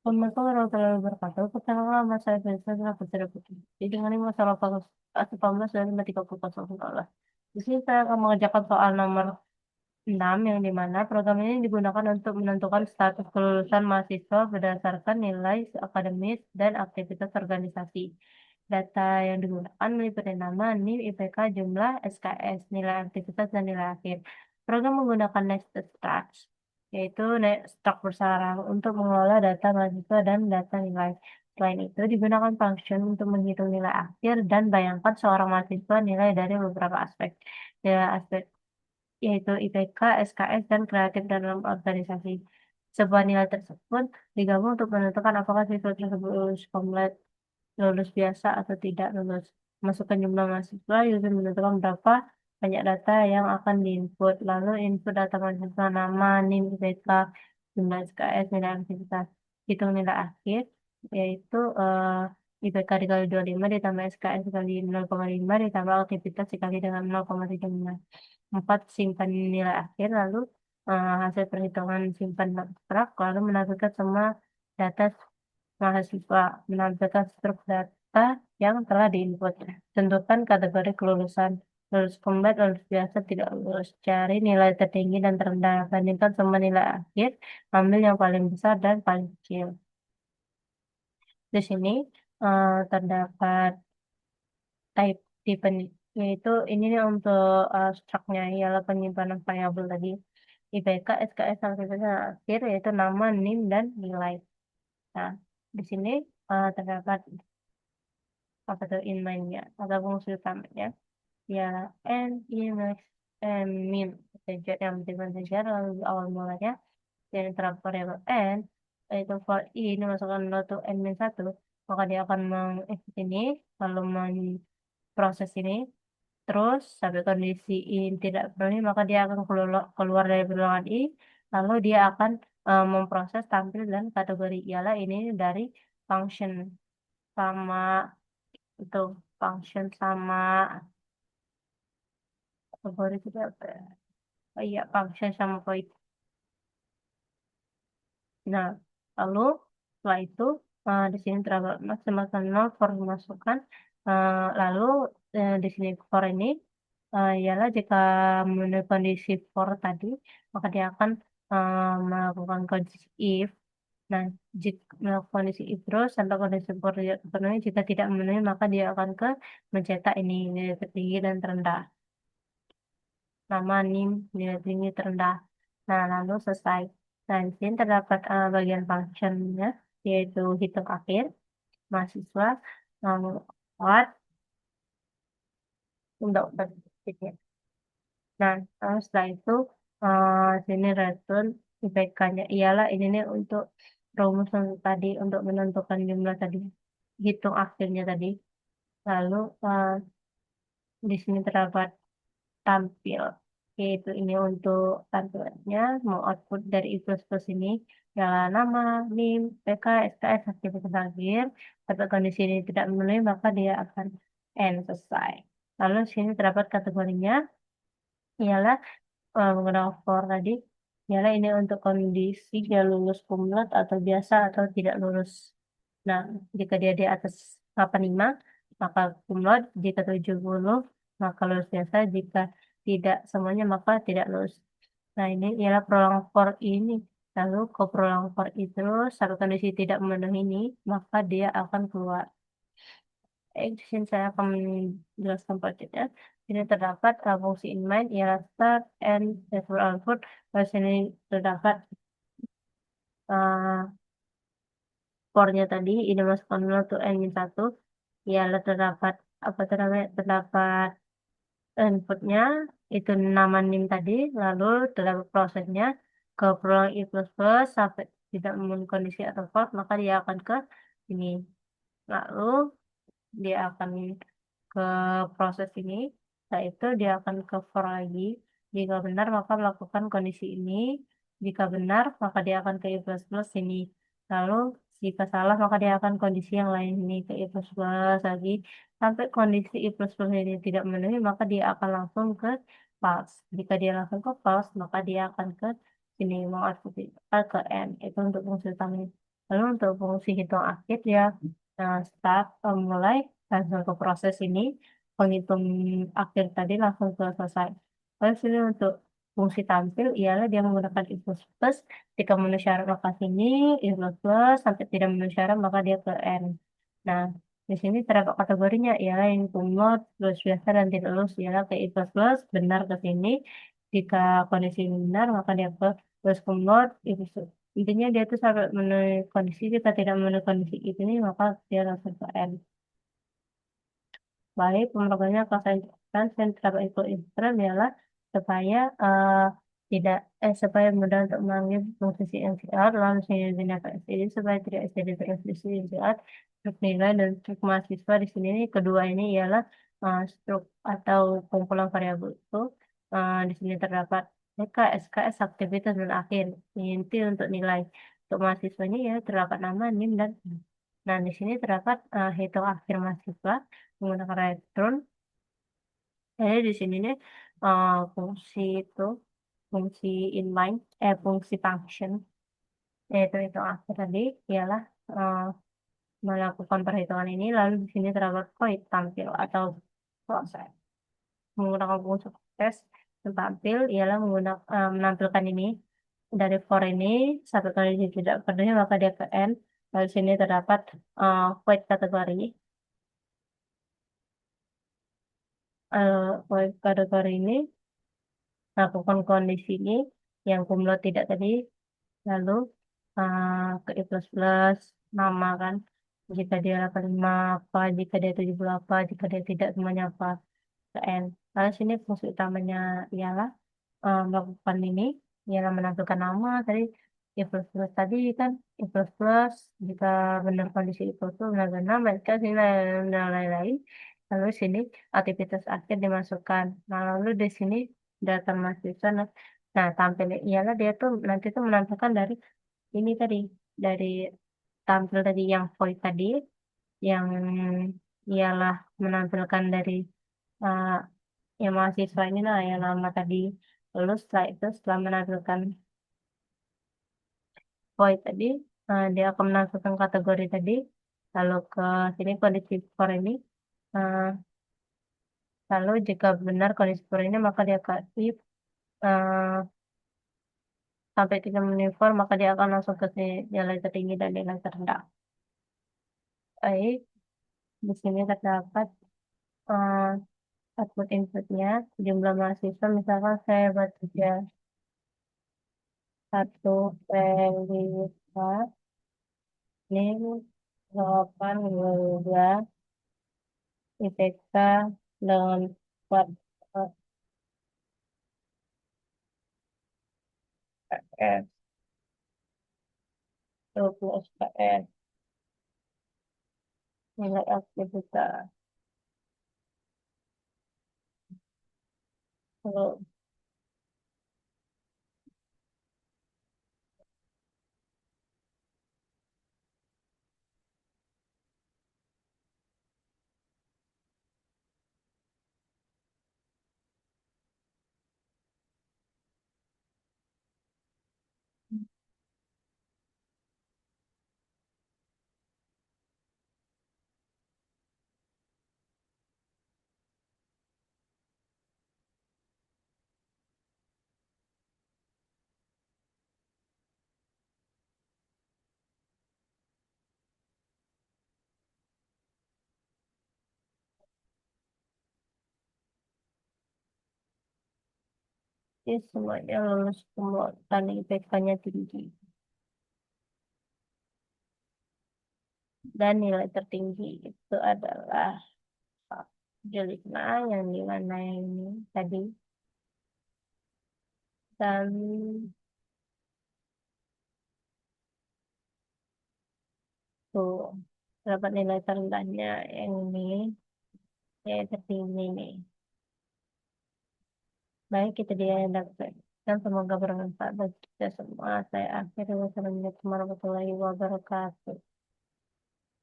Assalamualaikum warahmatullahi wabarakatuh. Perkenalkan nama saya Faisal adalah Putri Putri. Jadi dengan ini masalah 18 dan 530 Di sini saya akan mengerjakan soal nomor 6 yang dimana program ini digunakan untuk menentukan status kelulusan mahasiswa berdasarkan nilai akademis dan aktivitas organisasi. Data yang digunakan meliputi nama, NIM, IPK, jumlah, SKS, nilai aktivitas, dan nilai akhir. Program menggunakan Nextstrat, yaitu stok bersarang untuk mengelola data mahasiswa dan data nilai. Selain itu, digunakan function untuk menghitung nilai akhir dan bayangkan seorang mahasiswa nilai dari beberapa aspek. Nilai aspek yaitu IPK, SKS, dan kreatif dalam organisasi. Sebuah nilai tersebut digabung untuk menentukan apakah siswa tersebut lulus komplek, lulus biasa, atau tidak lulus. Masukkan jumlah mahasiswa, user menentukan berapa banyak data yang akan diinput. Lalu input data mahasiswa, nama, NIM, IPK, jumlah SKS, nilai aktivitas. Hitung nilai akhir, yaitu IPK dikali 25 ditambah SKS dikali 0,5 ditambah aktivitas dikali dengan 0,35. 4. Simpan nilai akhir, lalu hasil perhitungan simpan abstrak, lalu menampilkan semua data mahasiswa, menampilkan struk data yang telah diinput. Tentukan kategori kelulusan, lulus combat, lulus biasa, tidak lulus. Cari nilai tertinggi dan terendah. Bandingkan semua nilai akhir, ambil yang paling besar dan paling kecil. Di sini terdapat type tipe, yaitu ini nih untuk struknya ialah penyimpanan variabel tadi. IPK, SKS, aktivitas akhir yaitu nama, NIM, dan nilai. Nah, di sini terdapat apa tuh inline-nya atau fungsi utamanya ya n, i, max, and min integer yang penting integer lalu di awal mulanya dan terdapat variabel n yaitu for i ini masukkan 0 to n min 1 maka dia akan mengexit ini lalu memproses ini terus sampai kondisi i tidak berani maka dia akan keluar dari bilangan i lalu dia akan memproses tampil dan kategori ialah ini dari function sama itu function sama kategori juga apa ya? Oh iya, function sama void. Nah, lalu setelah itu di sini terdapat maksimal 0 for dimasukkan. Lalu di sini for ini ialah jika memenuhi kondisi for tadi, maka dia akan melakukan kondisi if. Nah, jika melakukan kondisi if terus sampai kondisi for terpenuhi, jika tidak memenuhi, maka dia akan ke mencetak ini nilai tertinggi dan terendah. Nama, NIM, nilai tinggi terendah. Nah, lalu selesai. Nah, di sini terdapat bagian functionnya, yaitu hitung akhir, mahasiswa, lalu what, untuk berikutnya. Nah, lalu setelah itu, sini return IPK-nya. Ialah ini nih untuk rumus untuk tadi, untuk menentukan jumlah tadi, hitung akhirnya tadi. Lalu, di sini terdapat tampil yaitu ini untuk tampilannya mau output dari I++ ini adalah nama, NIM, PK, SKS, aktivitas akhir. Pada kondisi ini tidak memenuhi maka dia akan end selesai. Lalu sini terdapat kategorinya ialah menggunakan for tadi ialah ini untuk kondisi dia lulus kumlat atau biasa atau tidak lulus. Nah, jika dia di atas 85 maka kumlat, jika 70 maka lulus biasa, jika tidak semuanya maka tidak lulus. Nah, ini ialah prolong for ini. Lalu ke prolong for itu sampai kondisi tidak memenuhi ini, maka dia akan keluar. Di sini saya akan menjelaskan projectnya. Ini terdapat fungsi inline ialah start and table output. Di sini terdapat uh, for-nya tadi, ini masukkan 0 to n min 1. Ialah terdapat apa namanya terdapat inputnya itu nama NIM tadi, lalu terdapat prosesnya ke prolong i plus plus sampai tidak memenuhi kondisi atau false, maka dia akan ke ini. Lalu dia akan ke proses ini, setelah itu dia akan ke for lagi. Jika benar maka melakukan kondisi ini, jika benar maka dia akan ke i plus plus ini. Lalu jika salah maka dia akan kondisi yang lain ini ke i plus plus lagi sampai kondisi i plus plus ini tidak memenuhi maka dia akan langsung ke false. Jika dia langsung ke false maka dia akan ke sini mau output ke n itu untuk fungsi utamanya. Lalu untuk fungsi hitung akhir ya, start mulai langsung ke proses ini, penghitung akhir tadi langsung ke selesai. Lalu sini untuk fungsi tampil ialah dia menggunakan if plus plus, jika memenuhi syarat maka sini if plus plus, sampai tidak memenuhi syarat maka dia ke N. Nah, di sini terdapat kategorinya ialah yang kumlot, lulus biasa dan tidak lulus ialah ke if plus plus, benar ke sini. Jika kondisi benar maka dia ke lulus kumlot, intinya dia tuh sampai memenuhi kondisi, jika tidak memenuhi kondisi itu nih maka dia langsung ke N. Baik, pemrogramannya kelanjutan sentra itu Instagram ialah supaya tidak supaya mudah untuk memanggil fungsi NCR lalu sini STD supaya tidak STD terus di sini NCR struk nilai dan struk mahasiswa di sini kedua ini ialah struk atau kumpulan variabel itu di sini terdapat TK, SKS, aktivitas dan akhir inti untuk nilai untuk mahasiswanya ya terdapat nama, NIM dan nah di sini terdapat hitung akhir mahasiswa menggunakan Retron. Jadi di sini nih fungsi itu fungsi inline fungsi function yaitu itu akhir tadi ialah eh, melakukan perhitungan ini lalu di sini terdapat void tampil atau proses menggunakan fungsi proses yang tampil ialah menggunakan menampilkan ini dari for ini satu kali dia tidak penuhi maka dia ke n lalu di sini terdapat void kategori void kategori ini lakukan kondisi ini yang kumlot tidak tadi lalu ke I plus plus nama kan jika dia 85 apa jika dia 70 apa jika dia tidak semuanya apa ke N lalu sini fungsi utamanya ialah melakukan ini ialah menampilkan nama tadi I plus plus tadi kan I plus plus jika benar kondisi itu tuh menampilkan nama jika sini dan lain-lain lalu sini aktivitas akhir dimasukkan nah lalu di sini data mahasiswa nah tampil ialah dia tuh nanti tuh menampilkan dari ini tadi dari tampil tadi yang void tadi yang ialah menampilkan dari uh, yang mahasiswa ini lah yang lama tadi lulus setelah itu setelah menampilkan void tadi dia akan menampilkan kategori tadi lalu ke sini kondisi for ini uh, lalu jika benar kondisi for ini maka dia ke if uh, sampai tidak memenuhi maka dia akan langsung ke nilai tertinggi dan nilai terendah. Baik, di sini terdapat eh, output inputnya jumlah mahasiswa misalkan saya buat kerja satu pelita ini 82 IPK dengan 4 SKS 20 SKS nilai aktivitas kalau ini semuanya lulus semua dan IPK-nya tinggi dan nilai tertinggi itu adalah Jelitna yang di mana ini tadi dan tuh dapat nilai terendahnya yang ini ya tertinggi nih. Baik itu dia yang dapat dan semoga bermanfaat bagi kita semua. Saya akhiri wassalamualaikum warahmatullahi wabarakatuh.